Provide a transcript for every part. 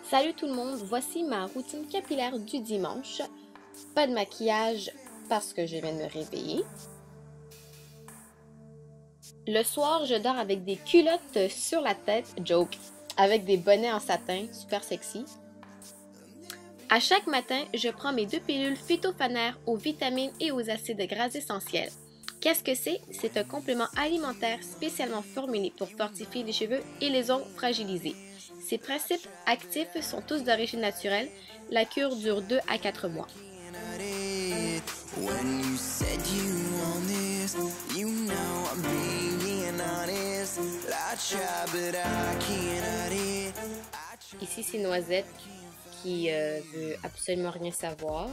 Salut tout le monde, voici ma routine capillaire du dimanche. Pas de maquillage parce que je viens de me réveiller. Le soir, je dors avec des culottes sur la tête, joke, avec des bonnets en satin, super sexy. À chaque matin, je prends mes 2 pilules phytophanaires aux vitamines et aux acides gras essentiels. Qu'est-ce que c'est? C'est un complément alimentaire spécialement formulé pour fortifier les cheveux et les ongles fragilisés. Ces principes actifs sont tous d'origine naturelle. La cure dure 2 à 4 mois. Ici, c'est Noisette qui veut absolument rien savoir.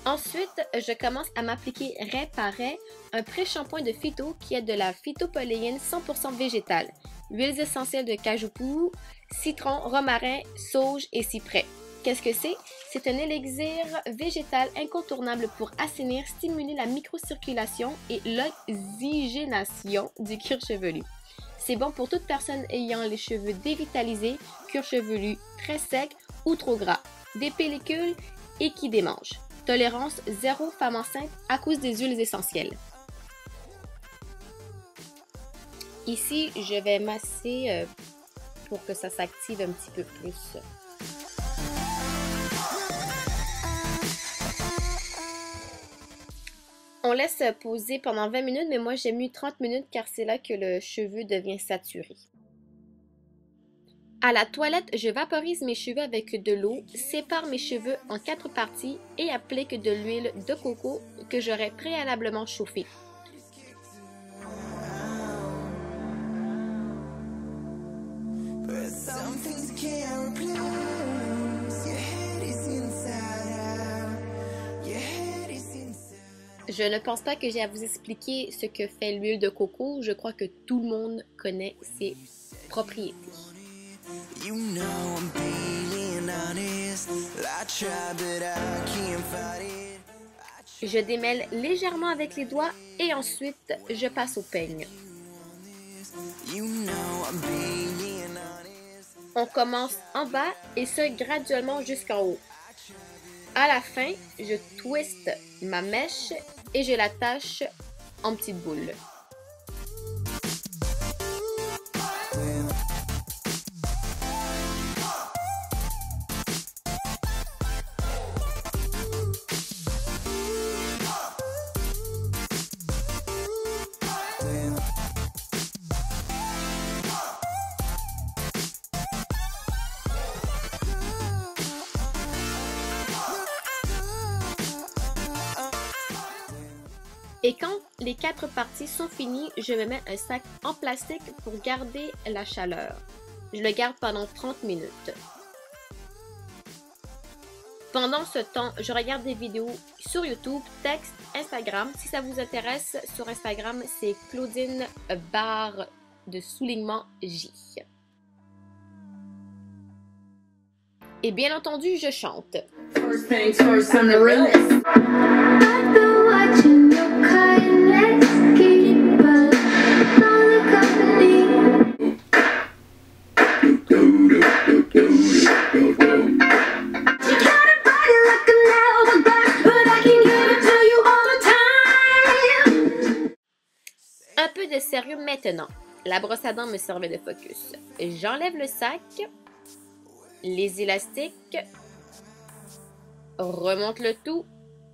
Ensuite, je commence à m'appliquer raie par raie un pré-shampoing de phyto qui est de la phytopoléine 100% végétale, huiles essentielles de cajou-poudre, citron, romarin, sauge et cyprès. Qu'est-ce que c'est? C'est un élixir végétal incontournable pour assainir, stimuler la microcirculation et l'oxygénation du cuir chevelu. C'est bon pour toute personne ayant les cheveux dévitalisés, cuir chevelu très sec ou trop gras, des pellicules et qui démangent. Tolérance 0 femme enceinte à cause des huiles essentielles. Ici, je vais masser pour que ça s'active un petit peu plus. On laisse poser pendant 20 minutes, mais moi j'aime mieux 30 minutes car c'est là que le cheveu devient saturé. À la toilette, je vaporise mes cheveux avec de l'eau, sépare mes cheveux en 4 parties et applique de l'huile de coco que j'aurai préalablement chauffée. Je ne pense pas que j'ai à vous expliquer ce que fait l'huile de coco. Je crois que tout le monde connaît ses propriétés. Je démêle légèrement avec les doigts et ensuite je passe au peigne. On commence en bas et ce graduellement jusqu'en haut. À la fin, je twiste ma mèche et je l'attache en petites boules. Et quand les 4 parties sont finies, je me mets un sac en plastique pour garder la chaleur. Je le garde pendant 30 minutes. Pendant ce temps, je regarde des vidéos sur YouTube, texte, Instagram. Si ça vous intéresse, sur Instagram, c'est Claudine barre de soulignement J. Et bien entendu, je chante. First things first, I'm the realest. Un peu de sérieux maintenant. La brosse à dents me servait de focus. J'enlève le sac, les élastiques, remonte le tout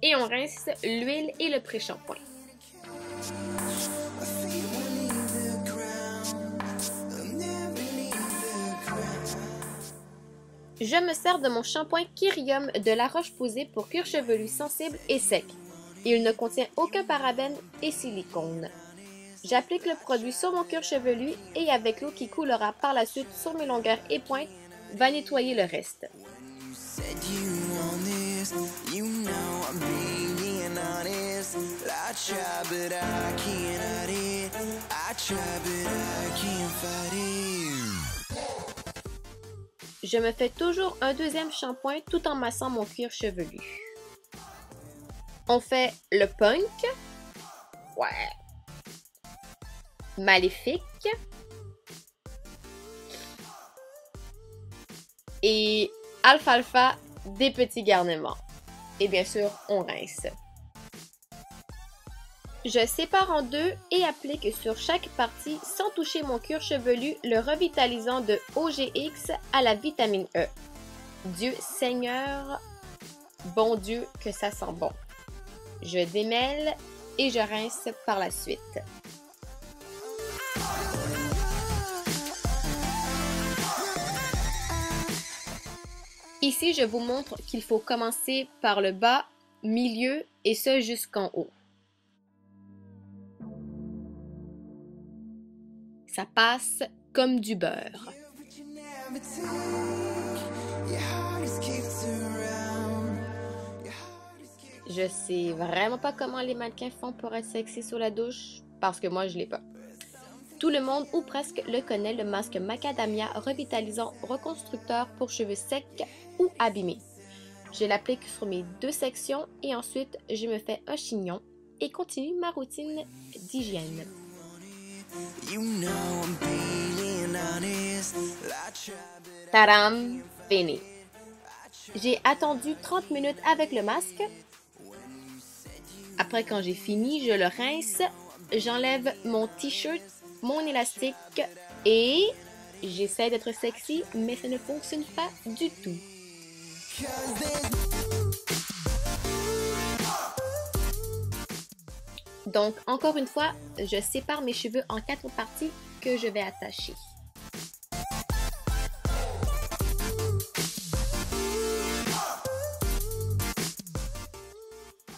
et on rince l'huile et le pré-shampoing. Je me sers de mon shampoing Kyrium de La Roche-Posay pour cuir chevelu sensible et sec. Il ne contient aucun parabène et silicone. J'applique le produit sur mon cuir chevelu et avec l'eau qui coulera par la suite sur mes longueurs et pointes, va nettoyer le reste. Je me fais toujours un deuxième shampoing tout en massant mon cuir chevelu. On fait le punk. Ouais. Maléfique. et alfalfa, des petits garnements. Et bien sûr, on rince. Je sépare en deux et applique sur chaque partie, sans toucher mon cuir chevelu, le revitalisant de OGX à la vitamine E. Dieu Seigneur, bon Dieu, que ça sent bon. Je démêle et je rince par la suite. Ici, je vous montre qu'il faut commencer par le bas, milieu et ce jusqu'en haut. Ça passe comme du beurre. Je sais vraiment pas comment les mannequins font pour être sexy sous la douche, parce que moi je l'ai pas. Tout le monde ou presque le connaît, le masque Macadamia revitalisant reconstructeur pour cheveux secs ou abîmés. Je l'applique sur mes deux sections et ensuite je me fais un chignon et continue ma routine d'hygiène. Tadam! Fini! J'ai attendu 30 minutes avec le masque. Après, quand j'ai fini, je le rince, j'enlève mon t-shirt, mon élastique et j'essaie d'être sexy, mais ça ne fonctionne pas du tout. Donc, encore une fois, je sépare mes cheveux en 4 parties que je vais attacher.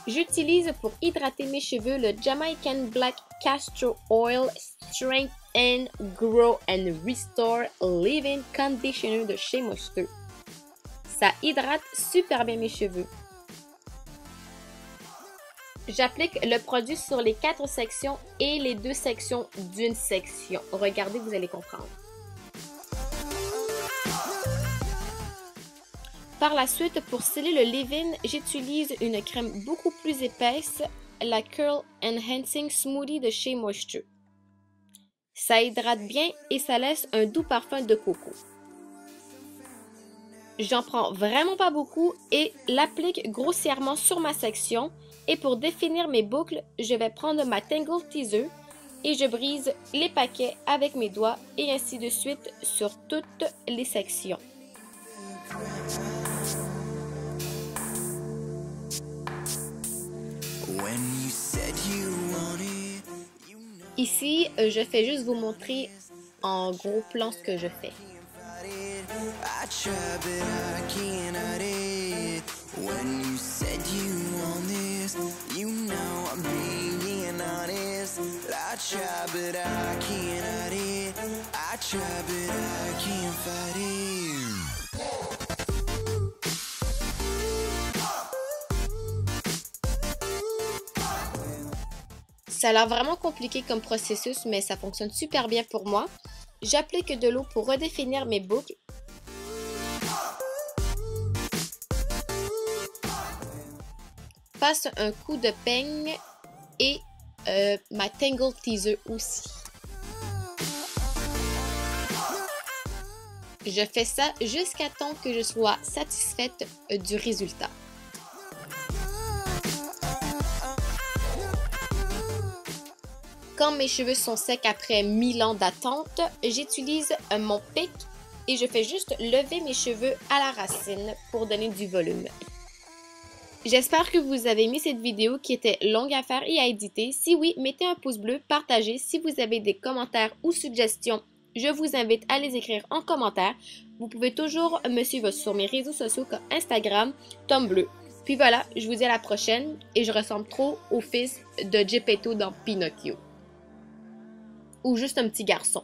J'utilise pour hydrater mes cheveux le Jamaican Black Castor Oil Strengthen, Grow and Restore Leave-In Conditioner de chez Moisture. Ça hydrate super bien mes cheveux. J'applique le produit sur les 4 sections et les 2 sections d'une section. Regardez, vous allez comprendre. Par la suite, pour sceller le leave-in, j'utilise une crème beaucoup plus épaisse, la Curl Enhancing Smoothie de chez Moisture. Ça hydrate bien et ça laisse un doux parfum de coco. J'en prends vraiment pas beaucoup et l'applique grossièrement sur ma section. Et pour définir mes boucles, je vais prendre ma Tangle Teezer et je brise les paquets avec mes doigts et ainsi de suite sur toutes les sections. Ici, je fais juste vous montrer en gros plan ce que je fais. Ça a l'air vraiment compliqué comme processus, mais ça fonctionne super bien pour moi. J'applique de l'eau pour redéfinir mes boucles. Passe un coup de peigne et ma Tangle Teezer aussi. Je fais ça jusqu'à temps que je sois satisfaite du résultat. Quand mes cheveux sont secs après 1000 ans d'attente, j'utilise mon pic et je fais juste lever mes cheveux à la racine pour donner du volume. J'espère que vous avez aimé cette vidéo qui était longue à faire et à éditer. Si oui, mettez un pouce bleu, partagez. Si vous avez des commentaires ou suggestions, je vous invite à les écrire en commentaire. Vous pouvez toujours me suivre sur mes réseaux sociaux comme Instagram, Tumblr. Puis voilà, je vous dis à la prochaine et je ressemble trop au fils de Geppetto dans Pinocchio. Ou juste un petit garçon.